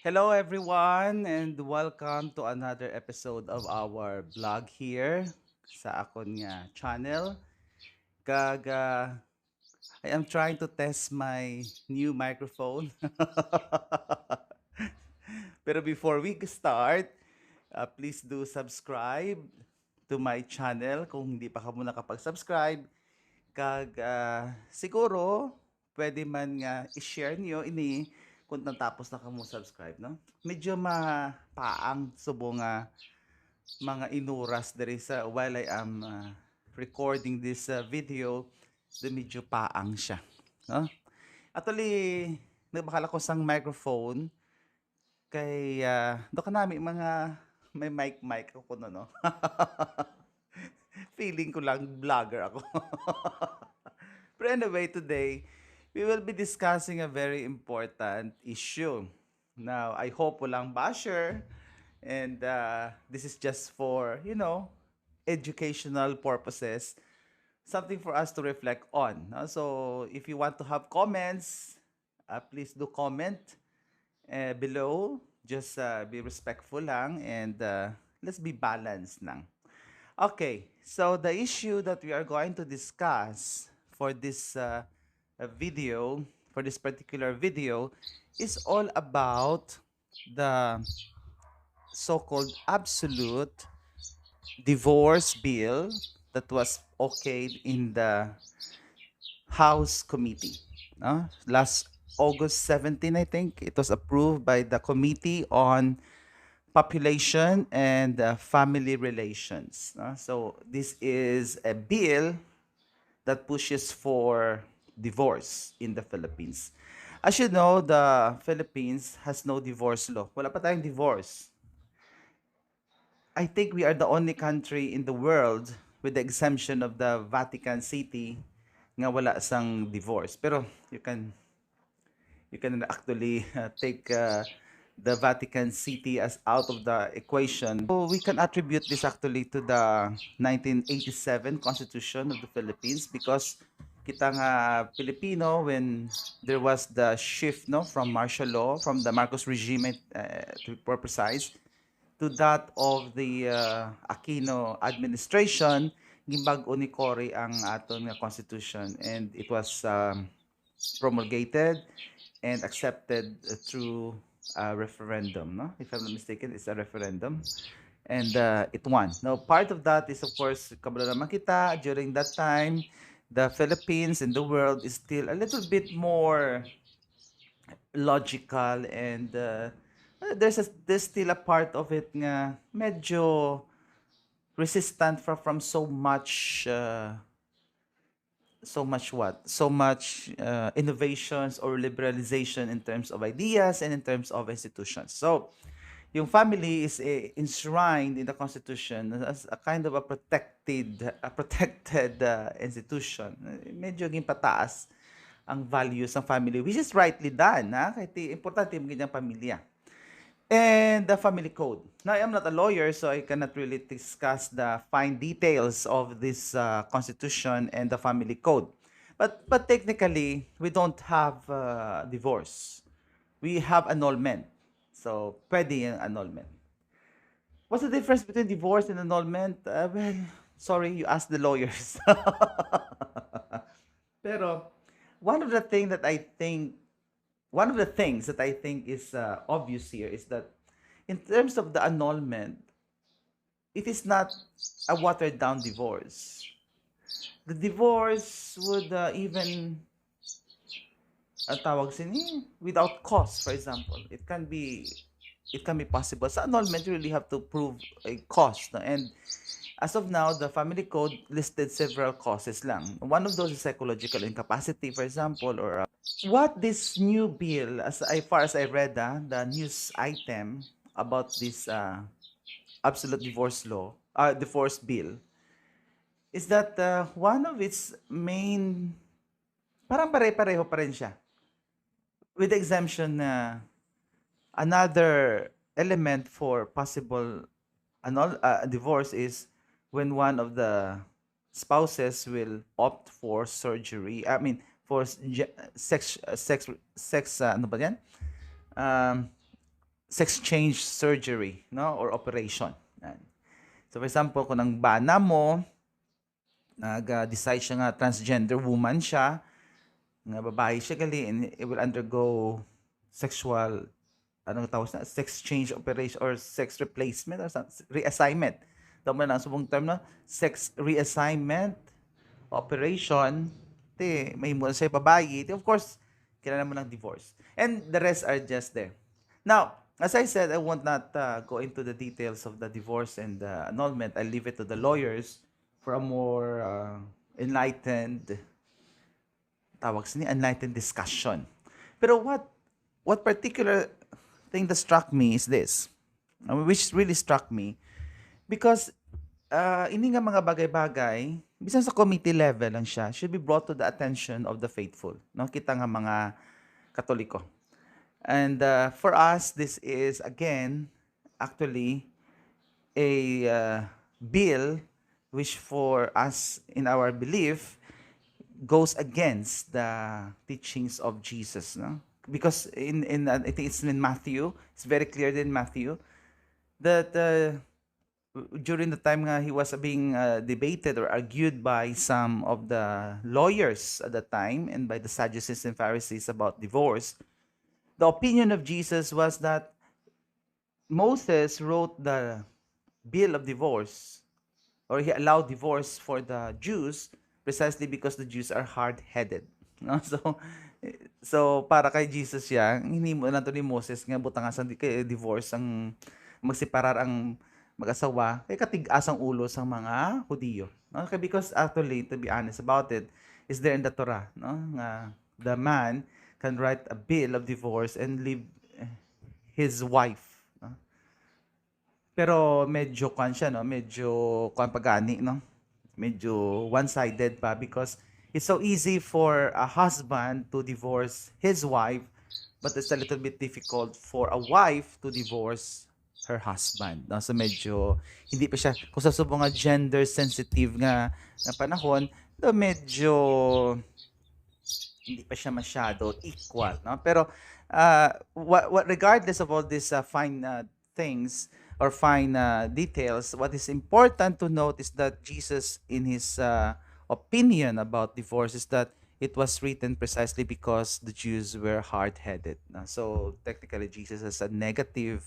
Hello everyone and welcome to another episode of our vlog here sa akon nga channel. I am trying to test my new microphone. Pero before we start, please do subscribe to my channel kung hindi pa ka muna nakapag-subscribe. Siguro pwede man nga i-share niyo ini kung natapos na kamo subscribe, no? Medyo mapaang subo nga mga inuras diri sa while I am recording this video, medyo paang siya, no? Actually, nagbakal ako sang microphone kay do ka nami mga may mic ako kuno, no? Feeling ko lang vlogger ako. But anyway, today, we will be discussing a very important issue. Now, I hope walang basher, and this is just for, educational purposes, something for us to reflect on. No? So, if you want to have comments, please do comment below. Just be respectful lang, and let's be balanced lang. Okay, so the issue that we are going to discuss for this video, for this particular video, is all about the so-called absolute divorce bill that was okayed in the House Committee. No? Last August 17, I think, it was approved by the Committee on Population and Family Relations. No? So this is a bill that pushes for divorce in the Philippines. As you know, the Philippines has no divorce law. Wala pa tayong divorce. I think we are the only country in the world with the exemption of the Vatican City nga wala sang divorce. Pero you can actually take the Vatican City as out of the equation. So we can attribute this actually to the 1987 Constitution of the Philippines because kita nga Filipino when there was the shift no from martial law from the Marcos regime to be more precise to that of the Aquino administration gimbag-o ni Cory ang aton nga constitution and it was promulgated and accepted through a referendum, no? If I'm not mistaken, it's a referendum. And it won. Now, part of that is, of course, kabalo naman kita, during that time, the Philippines and the world is still a little bit more logical and there's still a part of it nga medyo resistant from so much what? So much innovations or liberalization in terms of ideas and in terms of institutions. So, yung family is enshrined in the Constitution as a kind of a protected institution. Medyo ging pataas ang values ng family, which is rightly done. Ha? Kahit importante yung ganyang pamilya. And the family code. Now, I'm not a lawyer, so I cannot really discuss the fine details of this constitution and the family code. But technically, we don't have divorce. We have annulment. So, pwede yung annulment. What's the difference between divorce and annulment? Well, sorry, you asked the lawyers. Pero, one of the things that I think one of the things that I think is obvious here is that in terms of the annulment, it is not a watered down divorce. The divorce would even tawag sini without cause, for example. It can be possible. Sa annulment, you really have to prove a cause. No? And as of now, the family code listed several causes lang. One of those is psychological incapacity, for example, or what this new bill, as far as I read, the news item about this absolute divorce bill, is that one of its main, parang pare-pareho pa rin siya. With the exemption na another element for possible divorce is when one of the spouses will opt for surgery. I mean, for sex ano ba yan? Um, sex change surgery, no, or operation. Yan. So for example, kung ang bana mo nag-decide siya nga transgender woman siya, nga babae siya gali, and it will undergo sexual, anong tawag na, sex change operation or sex replacement or reassignment. Tama na ang subong term na sex reassignment operation. May mula sa babae. Of course, kailangan mo ng divorce. And the rest are just there. Now, as I said, I won't not go into the details of the divorce and the annulment. I'll leave it to the lawyers for a more enlightened, enlightened discussion. Pero what particular thing that struck me is this, which really struck me, because ini nga mga bagay-bagay, bisan sa committee level lang siya, should be brought to the attention of the faithful. No? Kita nga mga Katoliko. And for us, this is, again, actually, a bill which for us, in our belief, goes against the teachings of Jesus. No? Because I think it's in Matthew, it's very clear in Matthew, that during the time he was being debated or argued by some of the lawyers at the time and by the Sadducees and Pharisees about divorce, the opinion of Jesus was that Moses wrote the bill of divorce, or he allowed divorce for the Jews precisely because the Jews are hard-headed. No? So para kay Jesus siya, hinimo na to ni Moses nga butangasan kay divorce ang magseparar ang mag-asawa kay katigas ang ulo sa mga Hudiyo. No? Because actually, to be honest about it, is there in the Torah, no? Nga the man can write a bill of divorce and leave his wife. No? Pero medyo siya, no? Medyo pagani, no? Medyo one-sided pa because it's so easy for a husband to divorce his wife, but it's a little bit difficult for a wife to divorce her husband. No? So medyo hindi pa siya, kung sa subong nga gender sensitive nga na panahon, medyo hindi pa siya masyado equal. No? Pero regardless of all these fine things or fine details, what is important to note is that Jesus, in his opinion about divorce, is that it was written precisely because the Jews were hard-headed. So technically, Jesus has a negative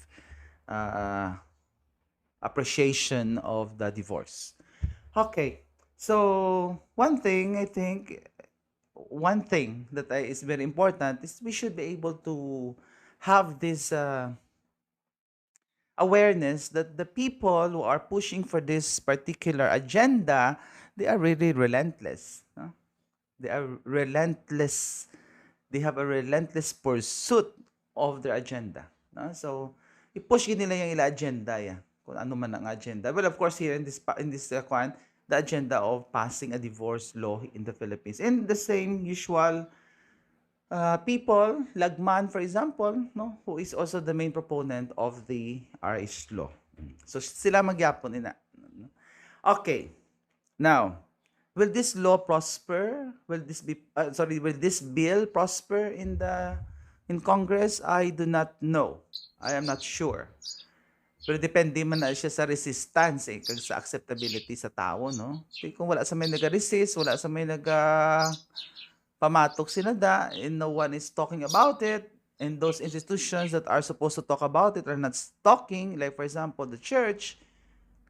appreciation of the divorce. Okay, so one thing that is very important is we should be able to have this awareness that the people who are pushing for this particular agenda, they are really relentless. No? They are relentless. They have a relentless pursuit of their agenda. No? So, i-push nila yung ila agenda yan. Kung ano man ang agenda. Well, of course, here in this the agenda of passing a divorce law in the Philippines. And the same usual people, Lagman, for example, no, who is also the main proponent of the RH law. So, sila magyapon ina. Okay. Now, will this law prosper? Will this bill prosper in Congress? I do not know. I am not sure. Pero depende man na siya sa resistance kag sa acceptability sa tao, no? Kung wala sa may naga-resist, wala sa may pamatok sinada, and no one is talking about it, and those institutions that are supposed to talk about it are not talking, like for example, the church,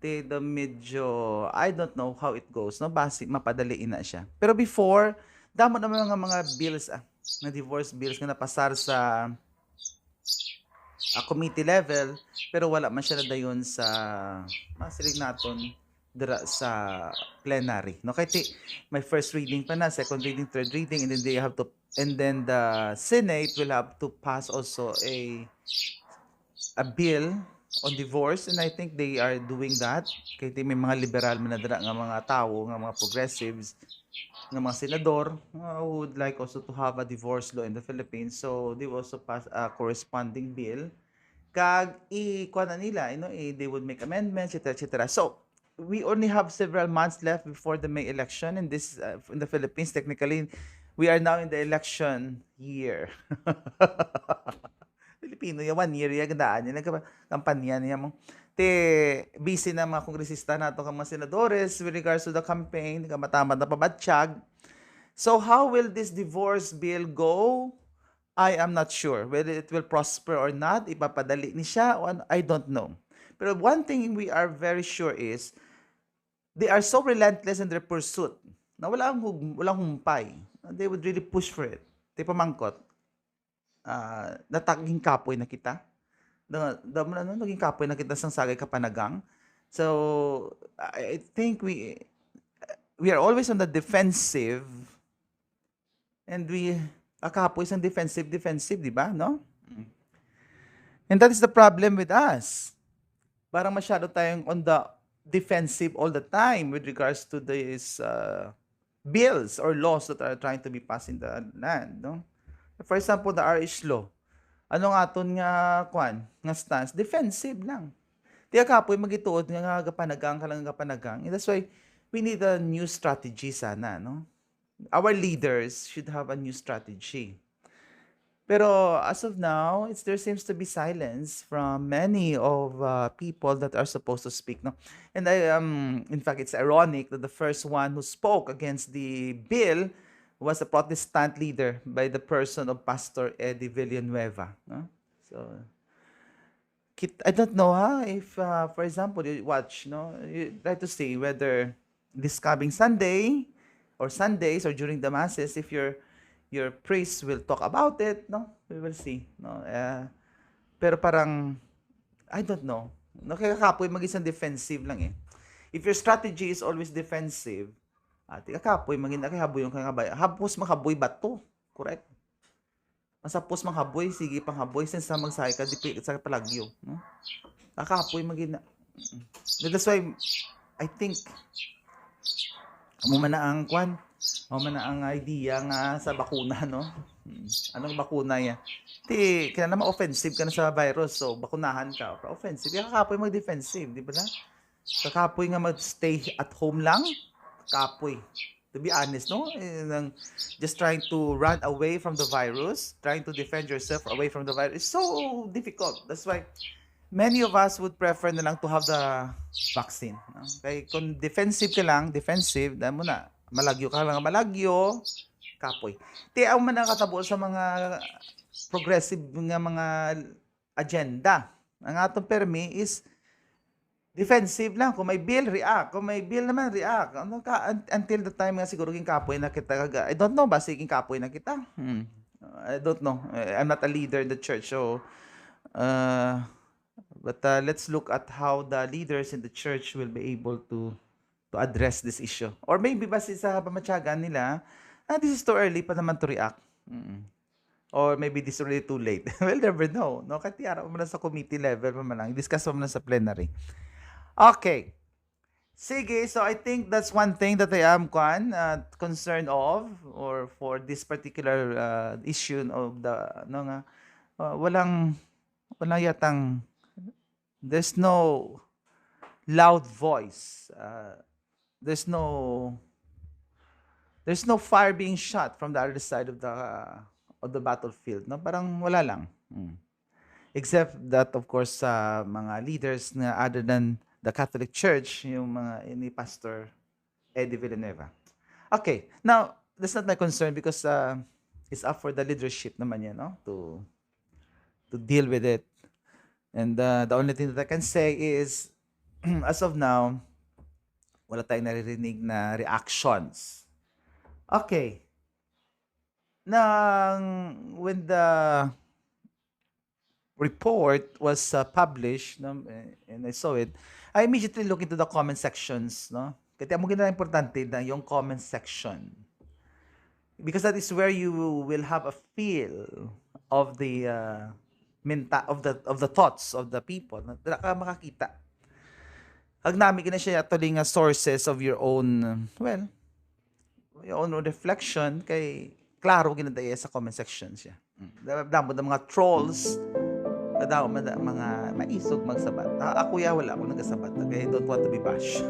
the medyo, I don't know how it goes, no? Basi, mapadaliin na siya. Pero before, damo naman mga bills, na divorce bills nga napasar sa committee level, pero wala man siya na dayon sa masilig naton dira sa plenary. No, kay may first reading pa na, second reading, third reading, and then the Senate will have to pass also a bill on divorce, and I think they are doing that. Kay may mga liberal man na dira nga mga tao, nga mga progressives, ng mga senador who would like also to have a divorce law in the Philippines. So they will also pass a corresponding bill. Kag na nila, they would make amendments, etc. So we only have several months left before the May election, and this in the Philippines. Technically, we are now in the election year. Pilipino, ya 1 year, ya gandaan niya, kampanya niya mo. Busy na mga kongresista nato, ka mga senadores with regards to the campaign, kamatama na pabatsyag. So how will this divorce bill go? I am not sure whether it will prosper or not. Ipapadali ni siya o ano, I don't know. Pero one thing we are very sure is, they are so relentless in their pursuit na walang humpay. They would really push for it. Di pamangkot, nataging kapoy na kita. Naging kapoy na kita sang sagay kapanagang. So, I think we are always on the defensive, and kapoy sang defensive, di ba? No? And that is the problem with us. Parang masyado tayong on the defensive all the time with regards to these bills or laws that are trying to be passed in the land, no? For example, the RH law. Ano nga aton nga stance? Defensive lang. Di kapoy magituod nga kapanagang. And that's why we need a new strategy sana, no? Our leaders should have a new strategy. Pero as of now, there seems to be silence from many of people that are supposed to speak. No? And in fact, it's ironic that the first one who spoke against the bill was a Protestant leader by the person of Pastor Eddie Villanueva. No? So, I don't know if, for example, you watch, no, you try to see whether this coming Sunday or Sundays or during the masses, if your priest will talk about it, no? We will see, no? Pero parang, I don't know. No, kaya kapoy mag-isang defensive lang eh. If your strategy is always defensive, kapoy maging nakihaboy yung kaya hapos makaboy bato. Correct? Masapos manghaboy, sige panghaboy, since na magsahay ka, di sa palagyo. No? Kakapoy maging na. That's why, I think, mo man na ang ang idea nga sa bakuna, no? Anong bakuna yan? Kaya naman offensive ka na sa virus, so bakunahan ka. Offensive, kakapoy mag-defensive, di ba na? Kakapoy nga mag-stay at home lang, kakapoy. To be honest, no? Just trying to run away from the virus, trying to defend yourself away from the virus, is so difficult. That's why many of us would prefer na lang to have the vaccine. No? Kaya kung defensive ka lang, dahil mo na, malagyo ka lang, malagyo, kapoy. Ang man nakatabo sa mga progressive nga mga agenda. Ang atong permi is defensive lang. Kung may bill, react. Kung may bill naman, react. Until the time nga siguro king kapoy na kita. I don't know ba siging kapoy na kita? I don't know. I'm not a leader in the church, so but let's look at how the leaders in the church will be able to address this issue. Or maybe ba sa pamatyagan nila, this is too early pa naman to react. Or maybe this is already too late. We'll never know. No? Kahit tiyara mo na sa committee level pa man lang. Discuss mo na sa plenary. Okay. Sige, so I think that's one thing that I am concerned of, or for this particular issue of the, walang yatang, there's no loud voice. There's no fire being shot from the other side of the battlefield. No, parang wala lang. Except that, of course, mga leaders na other than the Catholic Church, yung mga ni Pastor Eddie Villanueva. Okay, now that's not my concern because it's up for the leadership naman yan, no, to deal with it. And the only thing that I can say is, as of now, wala tayong naririnig na reactions. Okay. When the report was published, and I saw it, I immediately look into the comment sections, no? Kaya mo gina importante na yung comment section. Because that is where you will have a feel of the thoughts of the people. Dala ka makakita. Agnami ka na siya actually nga sources of your own, your own reflection, kay klaro ginadaya sa comment section siya. Damo ng mga trolls, damo mga maisog magsabat. Ako wala akong nagasabat, kaya I don't want to be bashed.